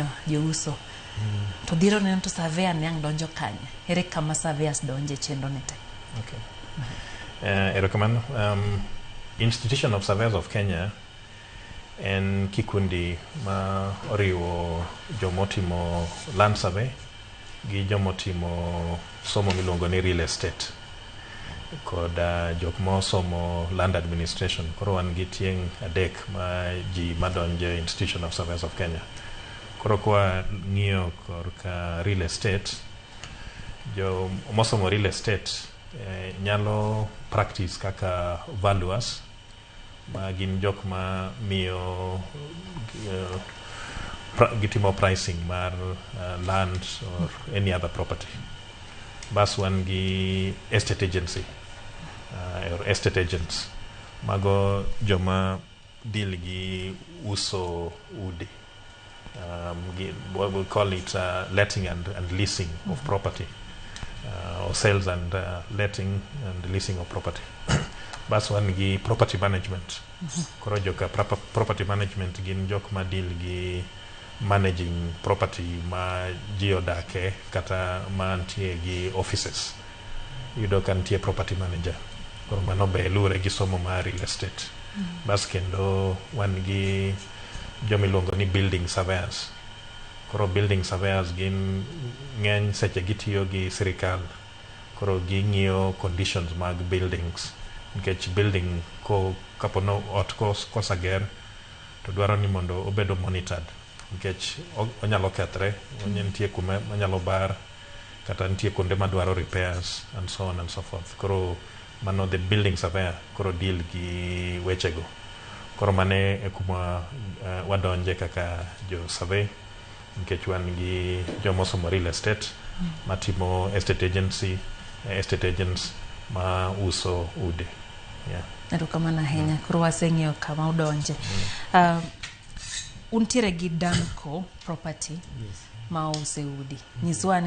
ng'iyo jouso. To dhiro neno to surveyor ne ang donjo kanye. Ere kama surveyors donje chenro ne te. Okay. Erokamano. Institution of Surveyors of Kenya en kikundi ma oriwo jomotimo land survey gi jomotimo somo miluongo ni real estate kod jok mosomo land administration. Koro wan gi tieng' adek ma ji madonje Institution of Surveyors of Kenya. Koro kwa ng'iyo korka real estate, jo mosomo real estate nyalo practice kaka valuers ma gin jok ma miyo gitimo pricing mar land or any other property. Bas wan gi estate agency or estate agents mago joma deal gi uso udi. What we call it letting and leasing of property, or sales and letting and leasing of property. Bas wan gi property management. Koro joka property management gin jok ma deal gi managing property ma ji odake kata ma antie gi offices. Yudo kan tie property manager. Koro mano be lure gi somo ma real estate. Bas kendo wan gi jomiluongo ni building surveyors. Koro building surveyors gin ng'eny seche gitiyo gi sirikal. Koro ging'iyo conditions mag buildings. Nikech building ko kapono ot kosager to dwaro ni mondo obedo monitored. Nikech onyalo kethre, nitie kuma onyalo bar, kata nitie kuonde madwaro repairs and so on and so forth. Koro mano the building surveyor koro deal gi wechego. Koro mane e kuma wadonje kaka jo survey, nikech wan gi jomosomo real estate matimo estate agency, estate agents ma uso ude. Yeah. Erokamano ahinya. Koro waseng'eyo kama udonje. Untiere gi Danco property ma use udi. Nyiswa